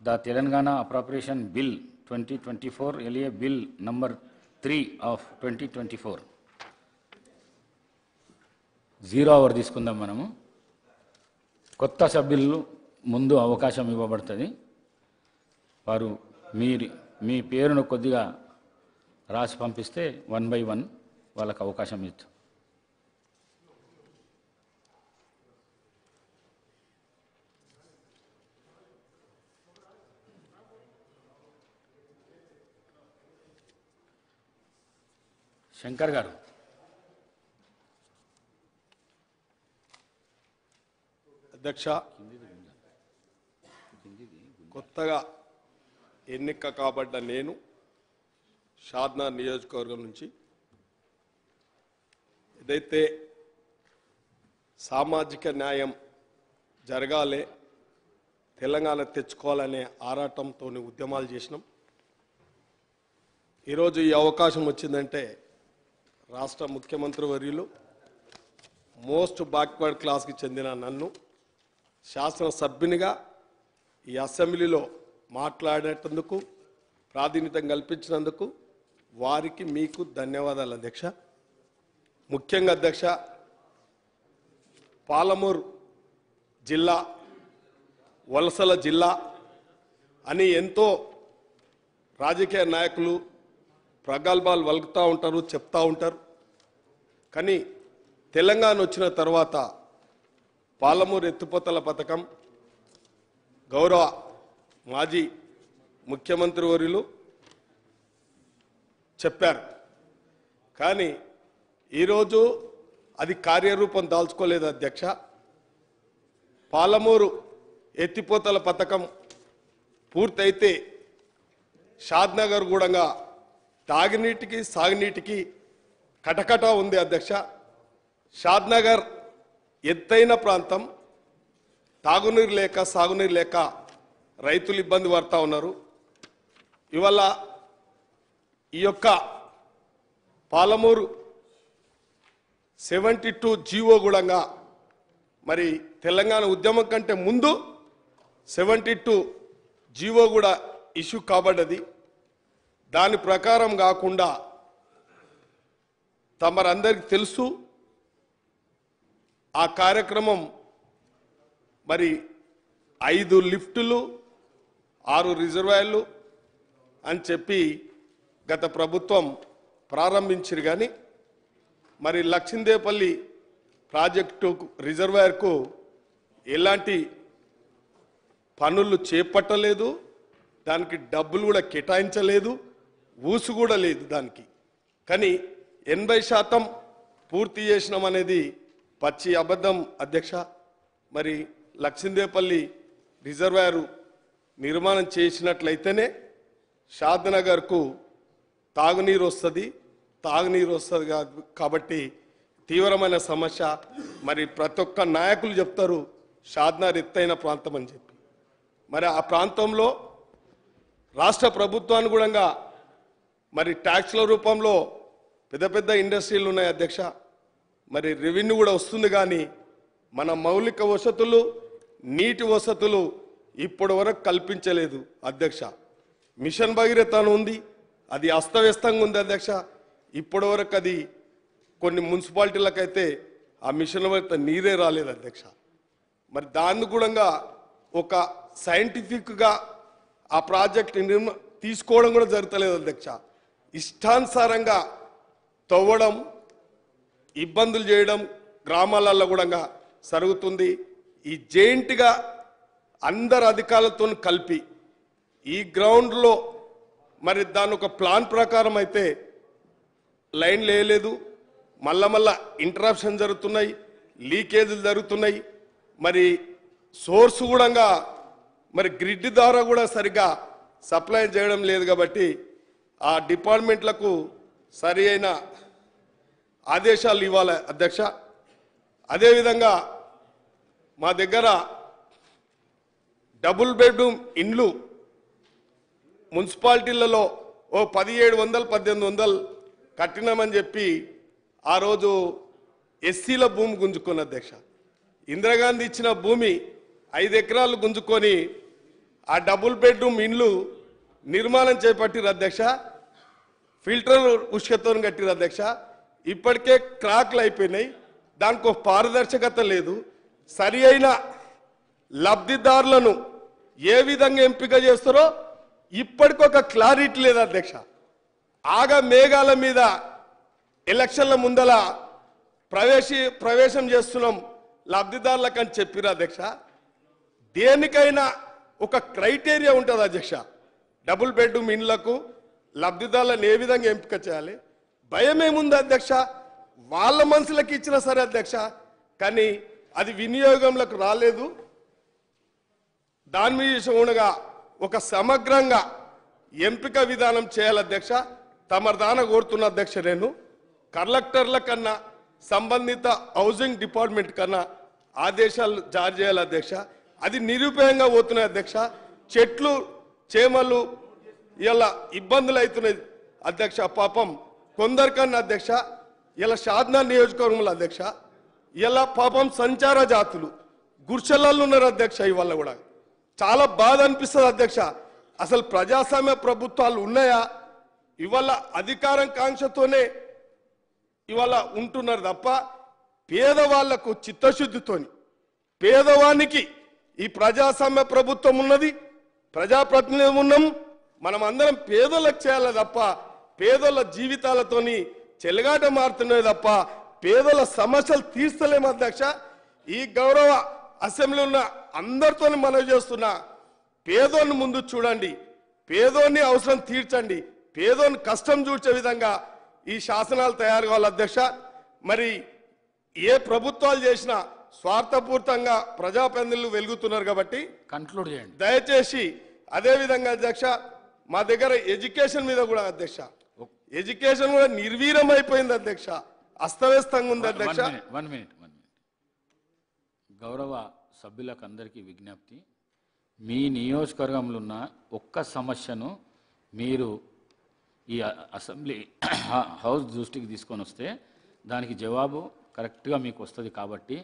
The Telangana Appropriation Bill 2024, LA Bill number 3 of 2024. 0 hour తీసుకుందాం మనము. కొత్త సభ్యులు ముందు అవకాశం ఇవ్వబడుతుంది. వారు మీ పేరును కొద్దిగా రాసి పంపిస్తే 1 by 1 వాళ్ళకి అవకాశం ఇస్తాం. శంకర్ గారు. అధ్యక్ష, కొత్తగా ఎన్నిక కాబడ్డ నేను షాద్నగర్ నియోజకవర్గం నుంచి ఏదైతే సామాజిక న్యాయం జరగాలి, తెలంగాణ తెచ్చుకోవాలనే ఆరాటంతో ఉద్యమాలు చేసినాం. ఈరోజు ఈ అవకాశం వచ్చిందంటే రాష్ట్ర ముఖ్యమంత్రి వర్యులు మోస్ట్ బ్యాక్వర్డ్ క్లాస్కి చెందిన నన్ను శాసనసభ్యునిగా ఈ అసెంబ్లీలో మాట్లాడేటందుకు ప్రాతినిధ్యం కల్పించినందుకు వారికి మీకు ధన్యవాదాలు అధ్యక్ష. ముఖ్యంగా అధ్యక్ష, పాలమూరు జిల్లా వలసల జిల్లా అని ఎంతో రాజకీయ నాయకులు ప్రగల్భాలు వలుకుతూ ఉంటారు, చెప్తూ ఉంటారు. కానీ తెలంగాణ వచ్చిన తర్వాత పాలమూరు ఎత్తిపోతల పథకం గౌరవ మాజీ ముఖ్యమంత్రి వర్యులు చెప్పారు. కానీ ఈరోజు అది కార్యరూపం దాల్చుకోలేదు అధ్యక్ష. పాలమూరు ఎత్తిపోతల పథకం పూర్తయితే షాద్నగర్ కూడా తాగునీటికి సాగునీటికి కటకట ఉంది అధ్యక్ష. షాద్నగర్ ఎత్తైన ప్రాంతం, తాగునీరు లేక సాగునీరు లేక రైతులు ఇబ్బంది పడుతూ ఉన్నారు. ఇవాళ ఈ యొక్క పాలమూరు 72 జీవో కూడా మరి తెలంగాణ ఉద్యమం కంటే ముందు 72 జీవో కూడా ఇష్యూ కాబడ్డది. దాని ప్రకారం కాకుండా తమరందరికీ తెలుసు ఆ కార్యక్రమం మరి 5 లిఫ్టులు 6 రిజర్వాయర్లు అని చెప్పి గత ప్రభుత్వం ప్రారంభించారు. కానీ మరి లక్షిందేపల్లి ప్రాజెక్టు రిజర్వాయర్కు ఎలాంటి పనులు చేపట్టలేదు, దానికి డబ్బులు కూడా కేటాయించలేదు, ఊసు కూడా లేదు దానికి. కానీ 80% పూర్తి చేసినాం అనేది పచ్చి అబద్ధం అధ్యక్ష. మరి లక్షిందేపల్లి రిజర్వాయర్ నిర్మాణం చేసినట్లయితేనే షాద్నగర్కు తాగునీరు వస్తుంది కాబట్టి తీవ్రమైన సమస్య. మరి ప్రతి ఒక్క నాయకులు చెప్తారు షాద్నగర్ ఎత్తైన ప్రాంతం అని చెప్పి. మరి ఆ ప్రాంతంలో రాష్ట్ర ప్రభుత్వాన్ని కూడా మరి ట్యాక్స్ల రూపంలో పెద్ద పెద్ద ఇండస్ట్రీలు ఉన్నాయి అధ్యక్ష. మరి రెవెన్యూ కూడా వస్తుంది. కానీ మన మౌలిక వసతులు, నీటి వసతులు ఇప్పటి వరకు కల్పించలేదు అధ్యక్ష. మిషన్ భగీరథ ఉంది, అది అస్తవ్యస్తంగా ఉంది అధ్యక్ష. ఇప్పటి వరకు అది కొన్ని మున్సిపాలిటీలకైతే ఆ మిషన్ భగీరథ నీరే రాలేదు అధ్యక్ష. మరి దాన్ని కూడా ఒక సైంటిఫిక్గా ఆ ప్రాజెక్ట్ తీసుకోవడం కూడా జరుగుతలేదు అధ్యక్ష. ఇష్టానుసారంగా తవ్వడం, ఇబ్బందులు చేయడం గ్రామాలలో కూడా జరుగుతుంది. ఈ జైంట్గా అందరు అధికారులతో కలిపి ఈ గ్రౌండ్లో మరి దాని ఒక ప్లాన్ ప్రకారం అయితే లైన్ లేలేదు, మళ్ళా ఇంటరప్షన్ జరుగుతున్నాయి, లీకేజీలు జరుగుతున్నాయి. మరి సోర్స్ కూడా మరి గ్రిడ్ ద్వారా కూడా సరిగా సప్లై చేయడం లేదు. కాబట్టి ఆ డిపార్ట్మెంట్లకు సరి అయిన ఆదేశాలు ఇవ్వాలి అధ్యక్ష. అదేవిధంగా మా దగ్గర డబుల్ బెడ్రూమ్ ఇండ్లు మున్సిపాలిటీలలో 1700 1800 కట్టినామని చెప్పి ఆ రోజు ఎస్సీల భూమి గుంజుకున్న అధ్యక్ష. ఇందిరాగాంధీ ఇచ్చిన భూమి 5 ఎకరాలు గుంజుకొని ఆ డబుల్ బెడ్రూమ్ ఇండ్లు నిర్మాణం చేపట్టిరు అధ్యక్ష. ఫిల్టర్ ఉష్కతో కట్టిరు అధ్యక్ష. ఇప్పటికే క్రాక్లు అయిపోయినాయి. దానికి ఒక పారదర్శకత లేదు. సరి అయిన లబ్ధిదారులను ఏ విధంగా ఎంపిక చేస్తారో ఇప్పటికొక క్లారిటీ లేదు అధ్యక్ష. మేఘాల మీద ఎలక్షన్ల ముందల ప్రవేశం చేస్తున్నాం లబ్ధిదారులకు అని చెప్పిరు అధ్యక్ష. దేనికైనా ఒక క్రైటీరియా ఉంటుంది అధ్యక్ష. డబుల్ బెడ్రూమ్ ఇండ్లకు లబ్ధిదారులను ఏ విధంగా ఎంపిక చేయాలి? భయం ఏముంది అధ్యక్ష? వాళ్ళ మనసులకు ఇచ్చినా సరే అధ్యక్ష, కానీ అది వినియోగంలోకి రాలేదు. దాని మీద ఉండగా ఒక సమగ్రంగా ఎంపిక విధానం చేయాలి అధ్యక్ష. తమర్దాన కోరుతున్న అధ్యక్ష, నేను కలెక్టర్ల కన్నా సంబంధిత హౌసింగ్ డిపార్ట్మెంట్ కన్నా ఆదేశాలు జారీ చేయాలి అధ్యక్ష. అది నిరుపయోగంగా పోతున్నాయి అధ్యక్ష. చెట్లు చేమలు ఇలా ఇబ్బందులు అవుతున్నాయి అధ్యక్ష. పాపం కొందరికన్నా అధ్యక్ష ఇలా షాద్నా నియోజకవర్గంలో అధ్యక్ష ఇలా పాపం సంచార జాతులు గుర్చలలో ఉన్నారు అధ్యక్ష. ఇవాళ కూడా చాలా బాధ అనిపిస్తుంది అధ్యక్ష. అసలు ప్రజాస్వామ్య ప్రభుత్వాలు ఉన్నాయా? ఇవాళ అధికారం కాంక్షతోనే ఇవాళ ఉంటున్నారు తప్ప పేదవాళ్లకు చిత్తశుద్ధితోని పేదవానికి ఈ ప్రజాస్వామ్య ప్రభుత్వం ఉన్నది, ప్రజాప్రతినిధులు ఉన్నాం, మనం అందరం పేదలకు చేయాలి తప్ప పేదల జీవితాలతోని చెలగాట మారుతున్నాయి తప్ప పేదల సమస్యలు తీర్చలేము అధ్యక్ష. ఈ గౌరవ అసెంబ్లీ ఉన్న అందరితో మనవి చేస్తున్నా, పేదోని ముందు చూడండి, పేదోని అవసరం తీర్చండి, పేదోని కష్టం చూసే విధంగా ఈ శాసనాలు తయారు కావాలి అధ్యక్ష. మరి ఏ ప్రభుత్వాలు చేసినా స్వార్థపూర్తంగా ప్రజాప్రతినిధులు వెలుగుతున్నారు కాబట్టి కన్క్లూడ్ చేయండి దయచేసి. అదే విధంగా అధ్యక్ష, మా దగ్గర ఎడ్యుకేషన్ మీద కూడా అధ్యక్ష, ఎడ్యుకేషన్ కూడా నిర్వీర్యం అయిపోయింది అధ్యక్ష, అస్తవ్యస్తంగా ఉంది అధ్యక్ష. వన్ మినిట్ గౌరవ సభ్యులకు అందరికీ విజ్ఞప్తి, మీ నియోజకవర్గంలో ఉన్న ఒక్క సమస్యను మీరు ఈ అసెంబ్లీ హౌస్ దృష్టికి తీసుకొని వస్తే దానికి జవాబు కరెక్ట్గా మీకు వస్తుంది కాబట్టి